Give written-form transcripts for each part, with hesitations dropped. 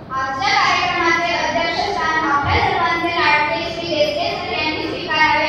आजच्या कार्यक्रमाचे अध्यक्षस्थान आपल्या सर्वांचे लाडके श्री देशे यांनी स्वीकारावे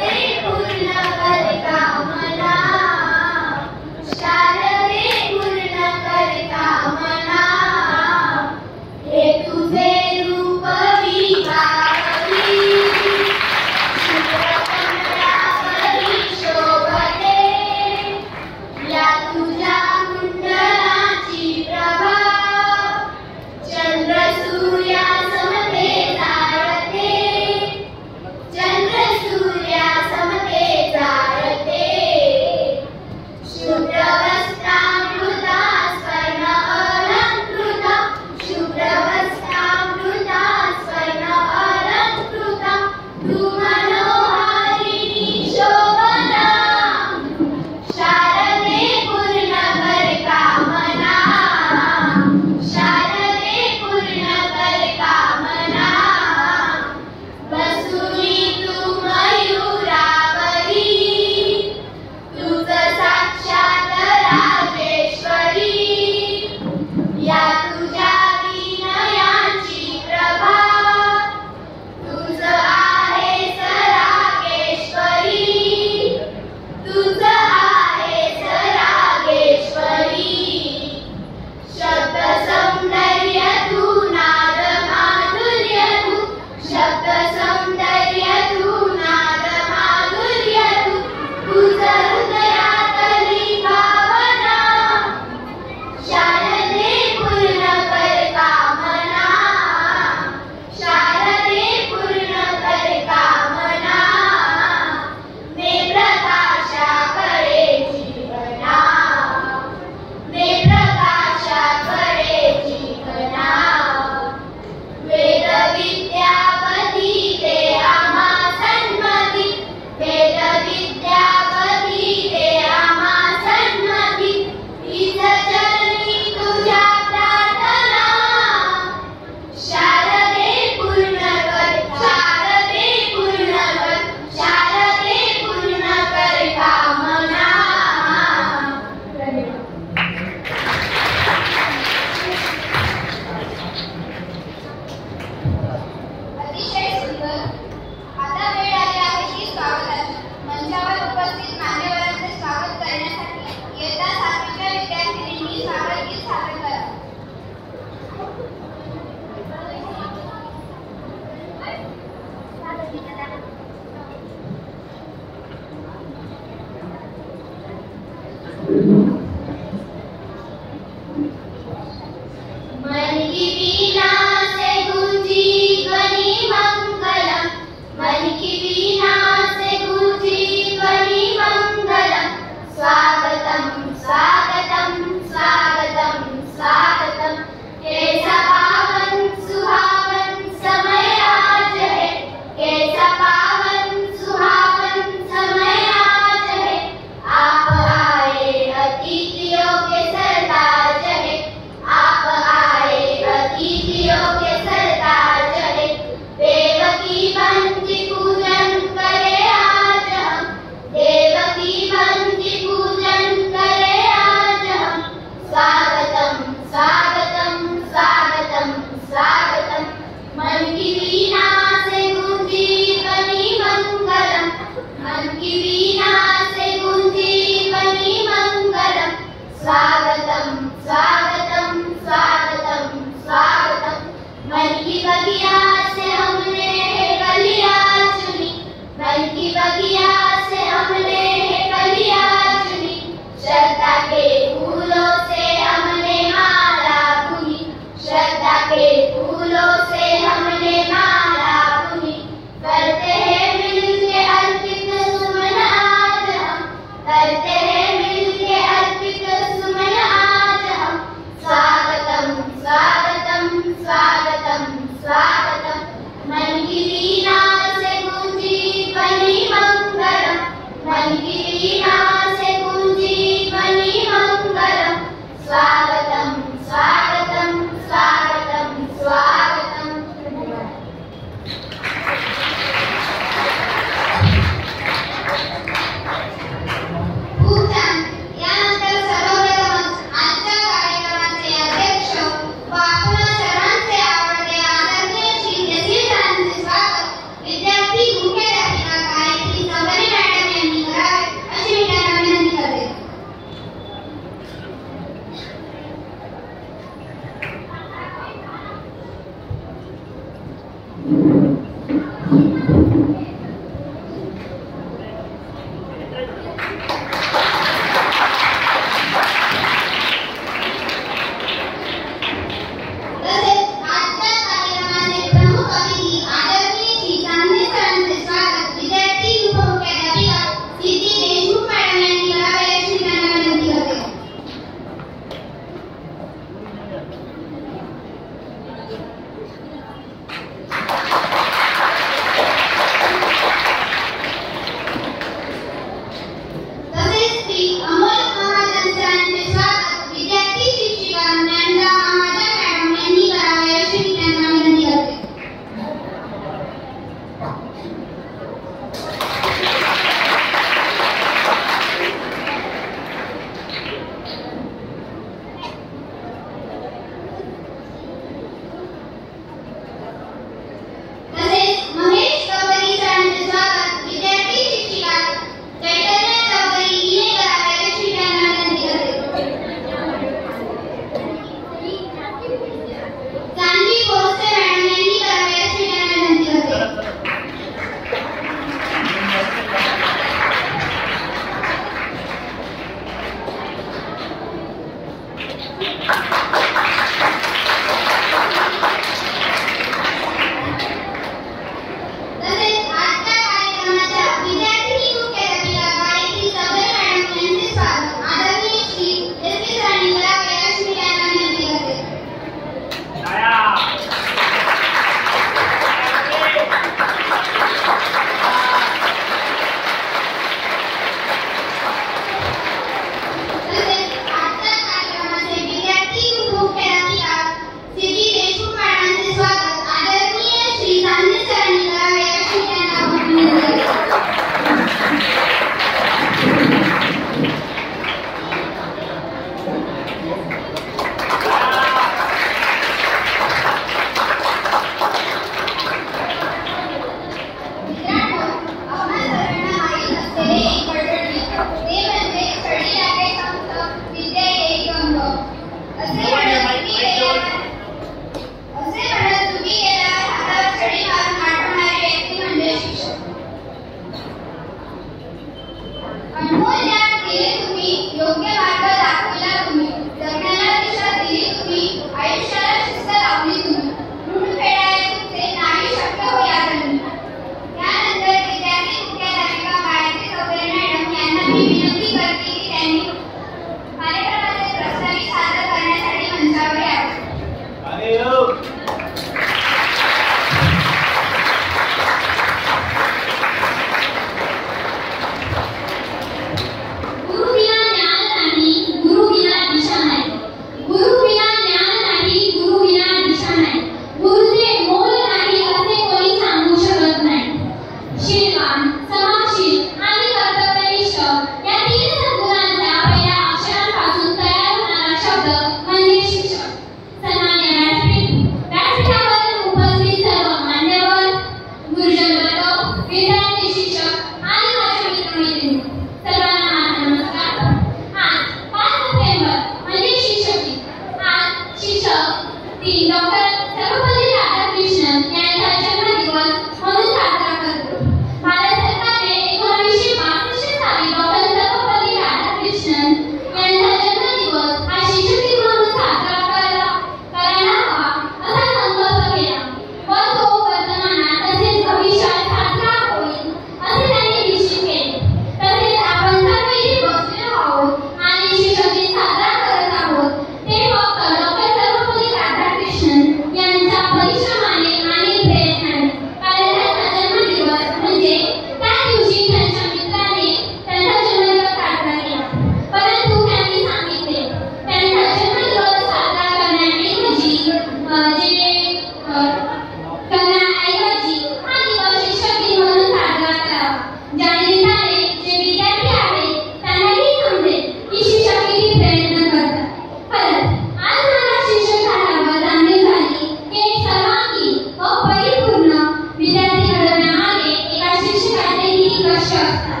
करण्याऐवजी हा दिवस शिक्षक दिन म्हणून साजरा करावा. ज्यानिमित्ताने जे विद्यार्थी आहेत त्यांनाही समजेल की शिक्षक किती प्रयत्न करतात. खरंच आज मला शिक्षक झाल्यावर जाणीव झाली की एक सर्वांगी व परिपूर्ण विद्यार्थी घडवण्यामागे एका शिक्षकाचे किती कष्ट असतात.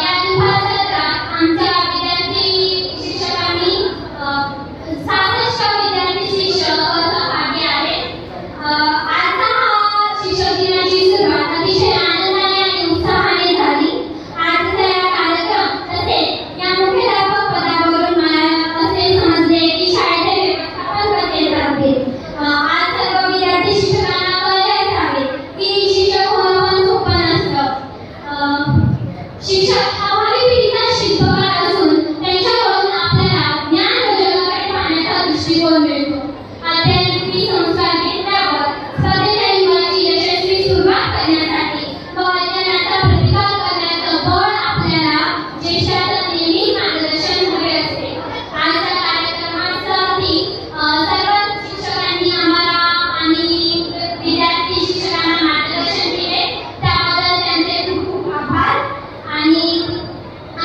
या दुपार सत्रात आमच्या विद्यार्थी शिक्षकांनी 66 विद्यार्थी शिक्षक सहभागी आहेत. आजचा हा शिक्षक दिनाची सुरुवात अतिशय आनंदाने आणि उत्साहाने झाली. आजचा या कार्यक्रम तसेच या मुख्याध्यापक पदावरून मला असे समजले की शाळेचे व्यवस्थापन कसे चालते. आज सर्व विद्यार्थी शिक्षकांना कळलेच आहे की शिक्षक होणं पण सोपं नसतं. शिक्षक हा भावी पिढीचा शिल्पकार असून त्यांच्याकडून आपल्याला ज्ञान व जगाकडे पाहण्याचा दृष्टिकोन मिळतो. अध्ययनरूपी संस्कार घेतल्यावर स्पर्धेच्या युगाची यशस्वी सुरुवात करण्यासाठी व अध्ययनाचा प्रतिकार करण्याचं बळ आपल्याला ज्येष्ठांचं नेहमी मार्गदर्शन हवे असते. आजच्या कार्यक्रमासाठी सर्व शिक्षकांनी आम्हाला आणि विद्यार्थी शिक्षकांना मार्गदर्शन केले त्याबद्दल त्यांचे खूप खूप आभार. आणि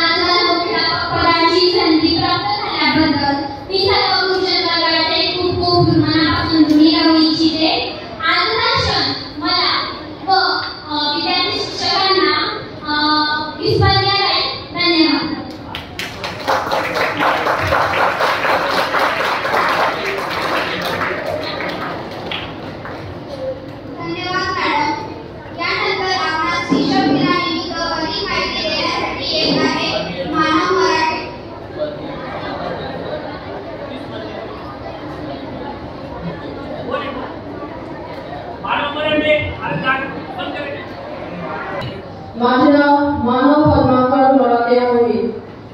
आज मला मुख्याध्यापक पदाची संधी प्राप्त झाल्याबद्दल मी सर्व गुरुजन वर्गाचे खूप खूप मनापासून ऋणी राहू इच्छिते. आजचा क्षण मला व विद्यार्थी शिक्षकांना विस्मरणीय राहील. धन्यवाद. धन्यवाद मॅडम. यानंतर आपणास शिक्षक दिनानिमित्त अधिक माहिती देण्यासाठी येत आहे मानव मराठे. माझे नाव मानव पद्माकर मराठे आहे.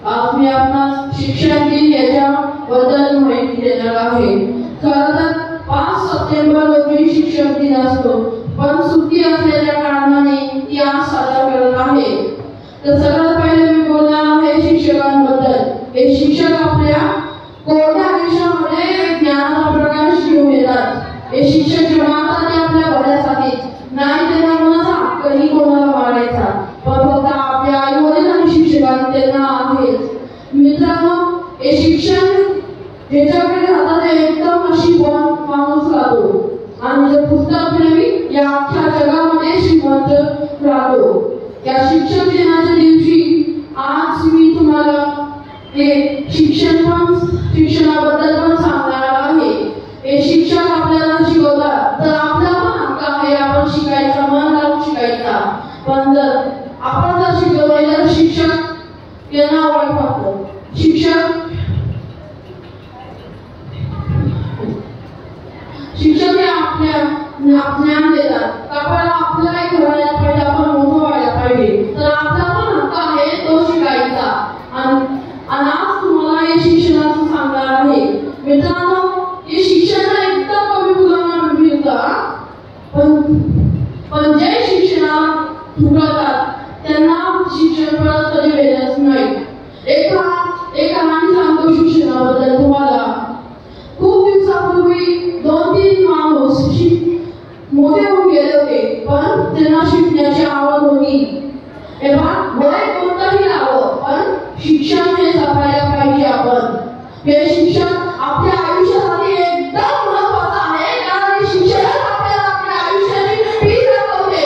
आज मी आपणास शिक्षक दिन याच्याबद्दल माहिती देणार आहे. खरं तर 5 सप्टेंबर रोजी शिक्षक दिन असतो, पण सुट्टी असलेल्या कारणाने ती आज साजरा करत आहे. तर सगळ्यात पहिले मी बोलणार आहे शिक्षकांबद्दल. हे शिक्षक आपल्या कोरड्या आयुष्यामध्ये ज्ञानाचा प्रकाश घेऊन येतात. हे शिक्षक जमातात ते आपल्या भल्यासाठी, नाही त्यांना कोणाचा कधी कोणाला मारायचा, पण फक्त आपल्या आई वडील आणि शिक्षकांनी त्यांना आहे. मित्रांनो, हे शिक्षण ज्याच्याकडे राहतात ते एकदम नशीबवान माणूस राहतो आणि जर पुस्तक प्रेमी या अख्ख्या जगामध्ये श्रीमंत राहतो. या शिक्षक दिनाच्या दिवशी आज मी तुम्हाला हे शिक्षणाबद्दल पण सांगणार आहे. हे शिक्षक आपल्याला शिकवतात तर आपला पण हक्क आहे आपण शिकायचा, मन लावून शिकायचा. पण जर आपण जर शिकवले तर शिक्षक यांना वाईट वाटतं. शिक्षक हे आपल्या ज्ञान देतात. आपल्याला आपल्याला घरायला पाहिजे, आपण मोठं व्हायला पाहिजे, तर आपला पण हक्क आहे तो शिकायचा. आणि आज तुम्हाला हे शिक्षणाचं सांगणार आहे. मित्रांनो, हे शिक्षण एकदम कमी मुलांना मिळतं, पण जे शिक्षणाला चुकतात त्यांना शिक्षण परत कधी मिळत नाही. एक कहाणी सांगतो शिक्षणाबद्दल तुम्हाला. खूप दिवसापूर्वी 2-3 माणूस मोठे होऊन गेले होते, पण त्यांना शिकण्याची आवड होती. वय कोणतंही राहावं, पण शिक्षण हे जपायला पाहिजे. आपण हे शिक्षण आपल्या आयुष्यासाठी एकदम महत्त्वाचं आहे, कारण शिक्षणच आपल्याला आपल्या आयुष्याची पीठ दाखवते.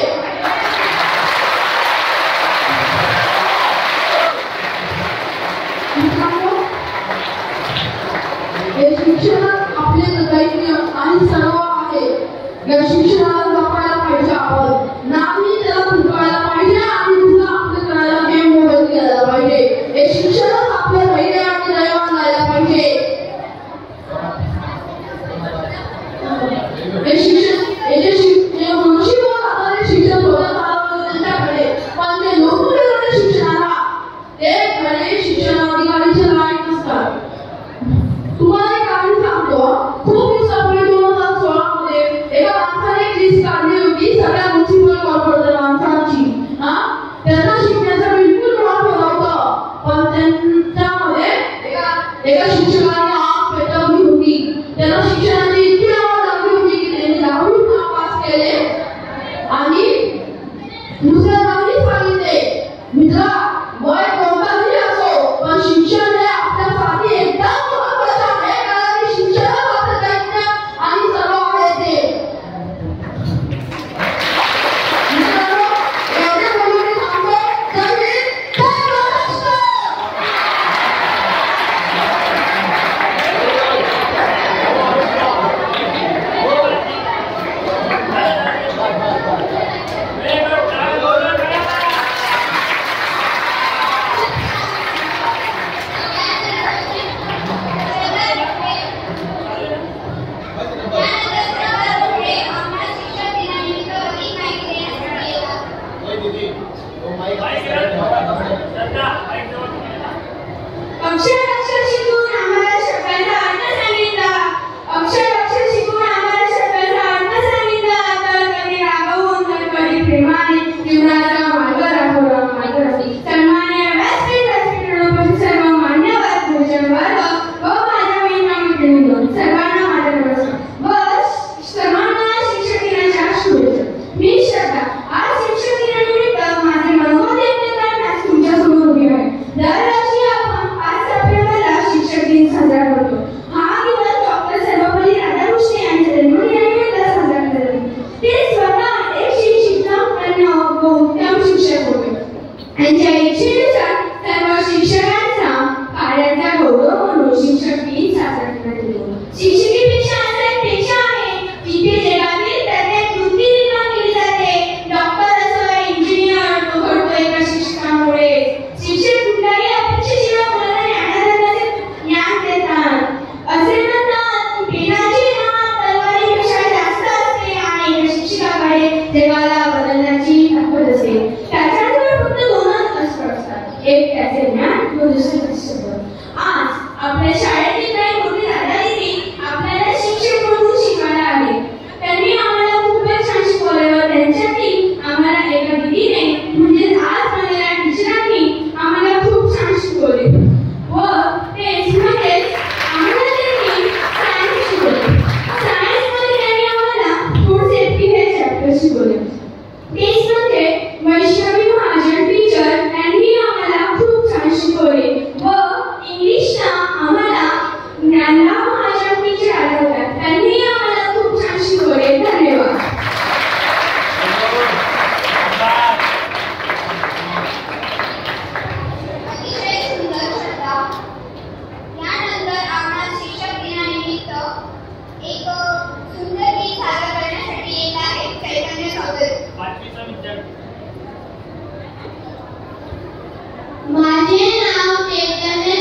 हे शिक्षण आपले दैन्य आणि सर्व आहे. या शिक्षणाला जपायला पाहिजे आपण, नाही त्याला चुकवायला पाहिजे आणि तुला आपलं करायला मोबाईल केला पाहिजे. हे शिक्षणच आपल्या धैर्य आणि दैवान राहायला पाहिजे. हे शिक्षण हे जे मनुष्यबळ आधारित शिक्षण होतं त्यांच्याकडे, पण ते नोकरी शिक्षणाला ते खरे शिक्षणाधिकारीचे लायक नसतात. तुम्हाला एक कहाणी सांगतो. खूप दिवसापूर्वी 2016 मध्ये एका माणसाने एक लिस्ट काढली होती सगळ्या म्युनिसिपल कॉर्पोरेटर माणसांची. त्यांना शिकण्याचा बिलकुल भाव नव्हता, पण त्यांच्यामध्ये एका शिक्षकाने आग पेटवली होती. त्यांना शिक्षणाची इतकी आवड लागली होती की त्यांनी 10वी त्यांच्या इच्छेनुसार सर्व शिक्षकांचा कार्याचा गौरव म्हणून शिक्षक दिन साजरा करण्यात येतो. शिक्षिकेपेक्षा आचार्यापेक्षा आहे जिथे जगातील प्रत्येक वृत्ती निर्माण केली जाते. डॉक्टर असो, इंजिनियर तो घडतो एका शिक्षकामुळे. शिक्षक कुठल्याही अपेक्षेशिवाय मुलांना ज्ञानाचे ज्ञान देतात. असे म्हणतात पेनाची हात तलवारीपेक्षा जास्त असते आणि एका शिक्षकाकडे जगाला बदलण्याची ताकद असते. त्याच्याजवळ फक्त दोनच अस्त्र असतात, एक त्याचे ज्ञान व दुसरे त्याचे शब्द. आज आपल्या शाळेतील काही मोठे दादा-दीदी आपल्याला शिक्षक म्हणून शिकवायला आले. त्यांनी आम्हाला खूपच छान शिकवले व त्यांच्यातील आम्हाला एका दीदीने म्हणजे आज बनलेल्या टीचरांनी आम्हाला खूप छान शिकवले व तेच म्हणजेच आम्हाला त्यांनी सायन्स शिकवले. सायन्समध्ये त्यांनी आम्हाला फूड सेफ्टी हे चॅप्टर शिकवले. तेच म्हणजे वैष्णवी महाजन टीचर यांनी आम्हाला खूप छान शिकवले व इंग्लिशला आम्हाला ज्ञानला महाजन टीचर आल्या होत्या. त्यांनी आम्हाला खूप छान शिकवले. धन्यवाद. अतिशय सुंदर शब्द. यानंतर आपण शिक्षक दिनानिमित्त एक सुंदर गीत सादर करण्यासाठी येत आहे चैतन्य चौधरी. माझे नाव चैतन्य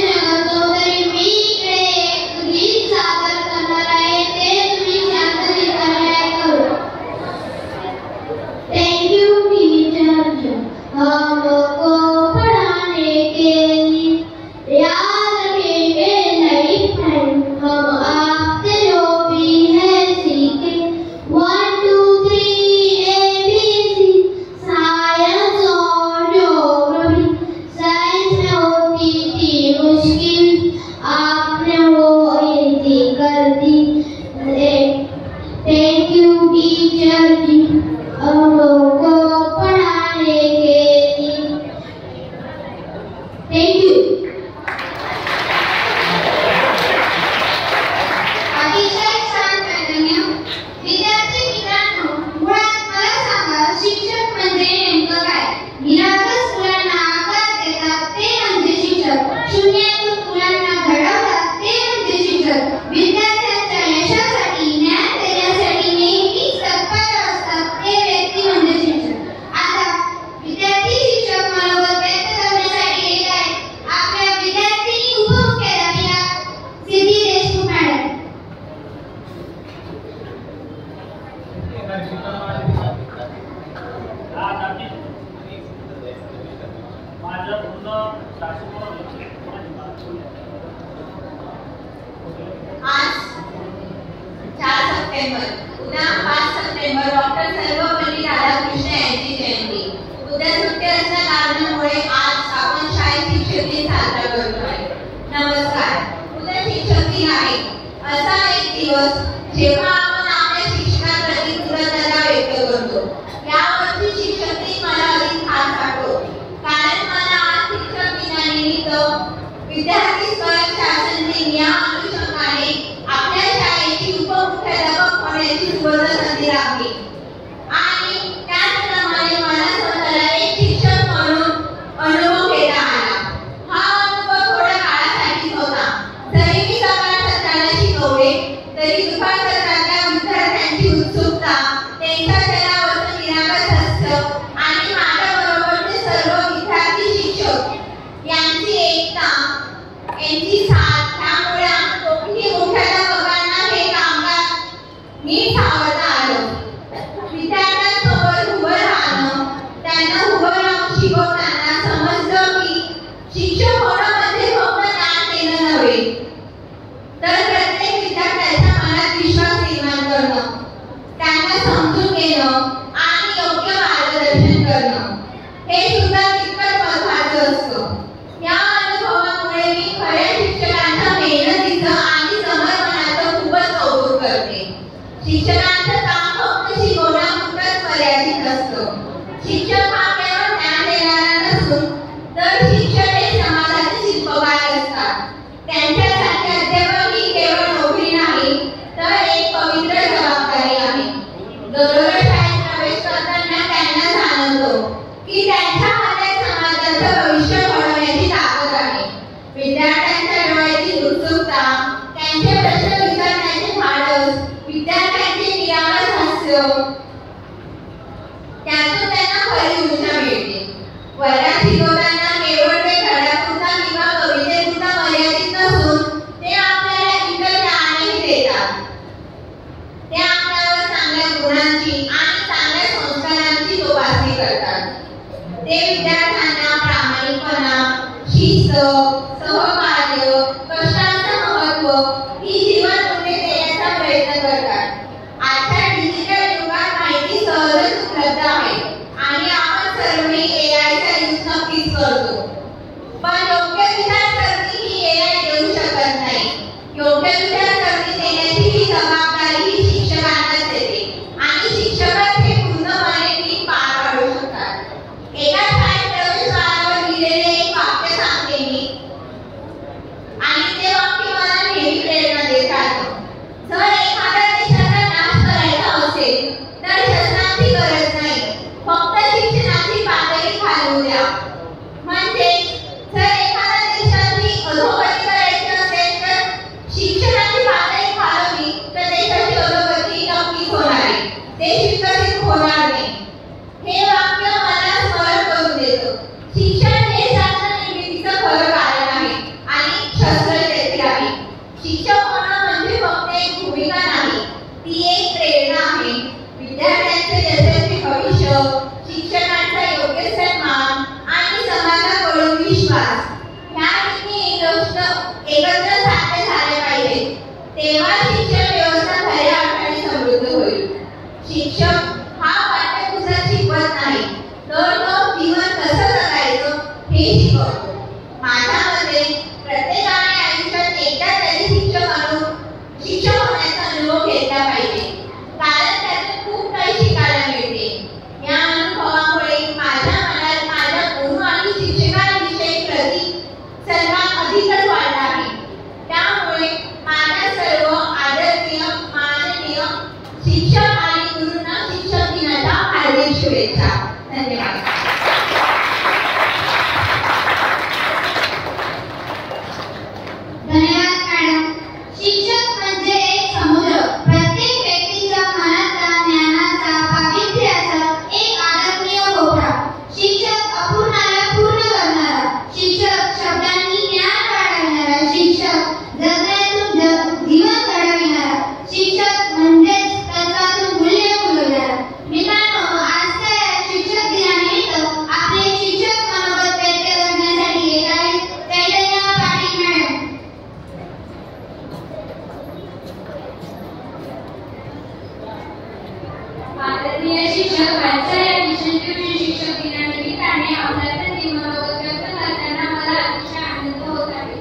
चौधरी. मी इकडे एक गीत सादर करणार आहे. ते तुम्ही शांतपणे ऐकावे. थैंक यू टीचर हमको पढ़ाने के लिए, याद रखेंगे लाइफ टाइम हम आपसे जो भी है सीखे. 1 2 3 ABC साइंस और ज्योग्राफी. साइंस में होती थी मुश्किल, आपने वो इजी कर दी. थैंक यू टीचर जी हमको पढ़ाने के लिए. Thank you. अतिशय छान चैतन्य. विद्यार्थी मित्रांनो, मुळात मला सांगा, शिक्षक म्हणजे नेमकं काय? निरागस मुलांना आकार देतात ते म्हणजे शिक्षक. शून्यातून मुलांना घडवतात ते म्हणजे शिक्षक. विद्यार्थ्यांच्या यशासाठी, ज्ञान देण्यासाठी नेहमीच तत्पर असतात ते व्यक्ती म्हणजे शिक्षक. आता विद्यार्थी शिक्षक मनोबल व्यक्त करण्यासाठी येत आहेत आपल्या विद्यार्थी उपमुख्याध्यापिका सिद्धी देशमुख मॅडम. आज 4 सप्टेंबर, उद्या 5 सप्टेंबर डॉक्टर सर्वपल्ली राधाकृष्ण यांची जयंती. उद्या सुट्टी असल्या कारणामुळे आज आपण शाळेत शिक्षक दिन साजरा करतोय. नमस्कार. उद्या शिक्षक दिन आहे. असा एक दिवस जेव्हा आपण आपल्या शिक्षकांप्रती कृतज्ञता व्यक्त करतो. यावर्षी शिक्षक दिन मला अधिक खास वाटतो कारण मला आज शिक्षक दिनानिमित्त विद्यार्थी स्वयं शासन दिन या अनुषंगाने आपल्या शाळेची उपमुख्याध्यापक होण्याची सुवर्ण संधी लाभली आणि त्याचप्रमाणे मला स्वतःला एक शिक्षक म्हणून अनुभव घेता आला. हा अनुभव थोड्या काळासाठीच होता. जरी मी सकाळ सत्राला शिकवले तरी दुपार सत्रातल्या विद्यार्थ्यांची उत्सुकता, त्यांचा चेहऱ्यावरचं निरागस हास्य आणि माझ्याबरोबरचे सर्व विद्यार्थी शिक्षक यांची एकता, यांची साथ, त्यामुळे दोन्ही मुख्याध्यापकांना हे कामकाज नीट सावरता आलं. विद्यार्थ्यांसोबत उभं राहणं, त्यांना उभं राहून शिकवताना समजलं की शिक्षक होणं म्हणजे फक्त ज्ञान देणं नव्हे तर प्रत्येक विद्यार्थ्याच्या मनात विश्वास निर्माण करणं, त्यांना समजून घेणं आणि योग्य मार्गदर्शन करणं हे सुद्धा तितकंच महत्त्वाचं असतं. या अनुभवामुळे मी खऱ्या शिक्षकांच्या मेहनतीचं आणि समर्पणाचं खूपच कौतुक करते. शिक्षकांचं काम फक्त शिकवण्यापुरतंच मर्यादित नसतं. शिक्षक हा केवळ ज्ञान देणारा नसून तर शिक्षक हे समाजाचे शिल्पकार असतात. त्यांच्यासाठी अध्यापन ही केवळ नोकरी नाही तर एक पवित्र जबाबदारी आहे. दररोज शाळेत प्रवेश करताना त्यांना जाणवतो की त्यांच्या हातात समाजाचा त्यातून त्यांना खरी ऊर्जा मिळते. वर्गात शिकवताना केवळ ते धड्यापुरता किंवा कवितेपुरता मर्यादित नसून ते आपल्याला इतर ज्ञानही देतात. ते आपल्यावर चांगल्या गुणांची आणि चांगल्या संस्कारांची जोपासणी करतात. ते विद्यार्थ्यांना प्रामाणिकपणा, शिस्त, सहकार्य, कष्टाचं महत्त्व ही जीवनमूल्ये देण्याचा प्रयत्न करतात. आजच्या डिजिटल युगात माहिती सहजच उपलब्ध आहे आणि आपण सर्वही एआयचा यूज नक्कीच करतो. पण योग्य विचारसरणी ही एआय देऊ शकत नाही. योग्य विचारसरणी देण्याची ही जबाबदारी ही शिक्षकांनाच येते आणि शिक्षकच हे पूर्णपणे ती पार पाडू शकतात. एका शाळेत प्रवेशद्वारावर लिहिलेले एक वाक्य सांगते मी आणि ते वाक्य मला नेहमी प्रेरणा देत राहतं. जर एखाद्या देशाचा नाश करायचा असेल तर शासनाची गरज नाही, फक्त शिक्षणाची पातळी खालवू द्या. म्हणजे जर एखाद्या देशाची अधोगती करायची असेल तर शिक्षणाची पातळी खालवली तर देशाची अधोगती नक्कीच होणार आहे, देश विकसित होणार नाही. हे वाक्य मला स्मरण करून देतं. शिक्षण हे शास्त्र निर्मितीचं खरं कारण आहे आणि शस्त्र तेथे आहे. शिक्षक होणं म्हणजे फक्त एक भूमिका नाही, ती एक प्रेरणा आहे. विद्यार्थ्यांचे यशस्वी भविष्य, शिक्षकांचा योग्य सन्मान आणि समाजाकडून विश्वास ह्या तिन्ही गोष्ट एकत्र साध्य झाले पाहिजे. तेव्हा शिक्षण व्यवस्था खऱ्या अर्थाने समृद्ध होईल. शिक्षक हा पाठ्यपुस्तक शिकवत नाही तर तो जीवन कसं जगायचं हे शिकवतो. माझ्या मते प्रत्येकाने आयुष्यात एकदा तरी शिक्षक होण्याचा अनुभव घेतला पाहिजे, कारण त्यातून खूप काही शिकायला मिळते. या अनुभवामुळे माझ्या मनात माझ्या गुरु आणि शिक्षकांविषयी सन्मान अधिकच वाढला आहे. त्यामुळे माझ्या सर्व आदरणीय माननीय शिक्षक आणि गुरूंना शिक्षक दिनाच्या हार्दिक शुभेच्छा. धन्यवाद. धन्यवाद मॅडम. शिक्षक म्हणजे एक समुद्र, प्रत्येक व्यक्तीच्या मनाचा, ज्ञानाचा, पावित्र्याचा एक आदरणीय कोपरा. शिक्षक अपूर्णाला पूर्ण करणारा, शिक्षक शब्दांनी ज्ञान वाढवणारा, शिक्षक जगण्यातून जीवन घडविणारा, शिक्षक म्हणजेच तत्वातून मूल्य फुलवणारा. मित्रांनो, आजच्या या शिक्षक दिनानिमित्त आपले शिक्षक मनोगत व्यक्त करण्यासाठी येत आहेत चैतन्य पाटील मॅडम. आदरणीय शिक्षक, आजच्या या विशेष दिवशी शिक्षक दिनानिमित्ताने आपल्यासाठी मनोगत व्यक्त करताना मला अतिशय आनंद होत आहे.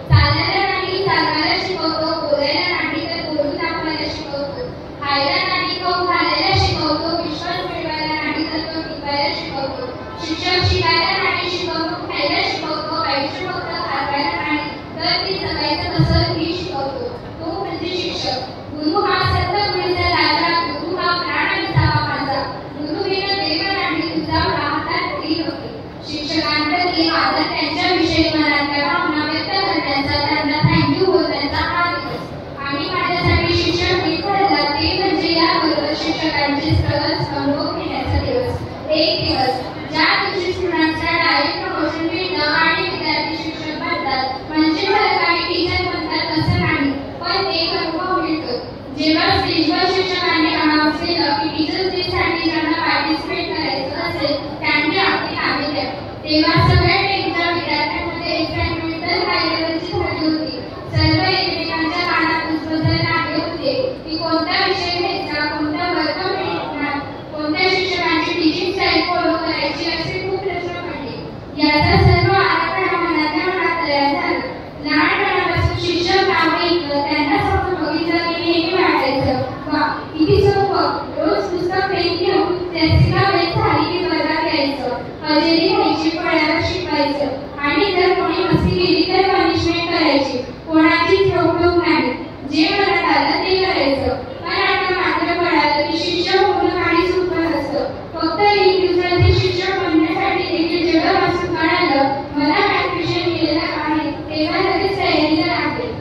चालण्याला नाही चालवायला शिकवतो, बोलायला नाही तर बोलून दाखवायला शिकवतो, खायला नाही खाऊ घालायला शिकवतो, विश्वास मिळवायला नाही तर तो टिकवायला शिकवतो. शिक्षक शिकायला नाही शिकवतो, खायला शिकवतो, आयुष्य फक्त घालवायला नाही तर ते जगायचं कसं हे शिकवतो. तो म्हणजे शिक्षक. गुरु हा सत्य गुरूचा राजा, गुरु हा प्राण असावा माझा, गुरु विना देव नाही तुझा राहतात तरी होते. शिक्षकांप्रती आदर, त्यांच्याविषयी मनातल्या भावना व्यक्त करण्याचा, त्यांना थँक्यू बोलण्याचा हा दिवस. आणि माझ्यासाठी शिक्षक हे ठरला ते म्हणजे याबरोबर शिक्षकांचे सहज अनुभव घेण्याचा दिवस. एक दिवस ज्या दिवशी स्टुडंट्सला डायरेक्ट प्रमोशन मिळतं आणि विद्यार्थी शिक्षक बनतात. म्हणजे मला काही टीचर बनतात असं नाही, पण एक अनुभव मिळतो. जेव्हा स्टेजवर शिक्षकांनी अनाउन्स केलं की टीचर्स डे साठी ज्यांना पार्टिसिपेट करायचं असेल त्यांनी आपली नावे द्या, तेव्हा सगळ्या टीमच्या विद्यार्थ्यांमध्ये एक्साइटमेंट तर हाय लेवलची झाली होती. सर्व एकमेकांच्या कानात कुजबुजत लागले होते की कोणता विषय घ्यायचा, कोणता वर्ग मिळणार, कोणत्या शिक्षकांची टीचिंग स्टाईल फॉलो करायची असे खूप प्रश्न पडले. याचा सर्व आराखडा मनातल्या मनात तयार झाला. लहानपणापासून शिक्षक नाव ऐकलं, त्यांना समोर बघितलं की नेहमी वाटायचं वा किती सोपं. रोज पुस्तक पेन घेऊन त्याचा वेळ झाली की वर्गात यायचं, हजेरी घ्यायची, फळ्यावर शिकवायचं आणि जर कोणी मस्ती केली तर पनिशमेंट करायची. कोणाचीच रोकटोक नाही, जे मनात आलं ते करायचं. पण आता मात्र कळालं की शिक्षक होणं काही सोपं नसतं. फक्त एक दिवसाचे शिक्षक बनण्यासाठी देखील जेवढं वाचून कळालं, मला मॅट्रिशन केलेलं आहे तेव्हा लगेच तयारीला लागले.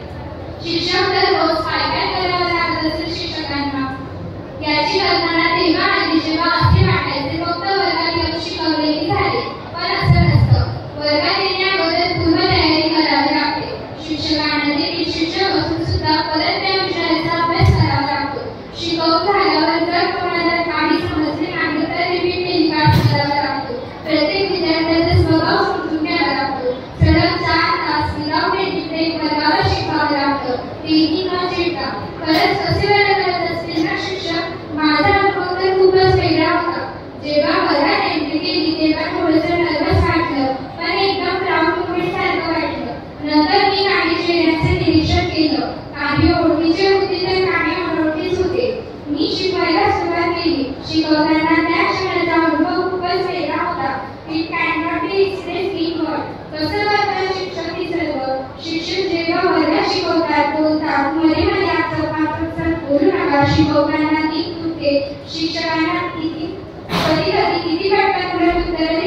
शिक्षक तर रोज काय काय करावं लागत असेल शिक्षकांना याची कल्पना तेव्हा आली जेव्हा असे वाटायचे फक्त शिकवताना त्या क्षणाचा अनुभव खूपच वेगळा होता. It can not be expressed in word. कसं करतात शिक्षक हे सर्व? शिक्षक जेव्हा वर्गात शिकवतात, बोलतात, मध्ये मध्ये आपलं बोलू नका, शिकवताना ती तुटे, शिक्षकांना कधी कधी किती वाटतात मुलं उत्तर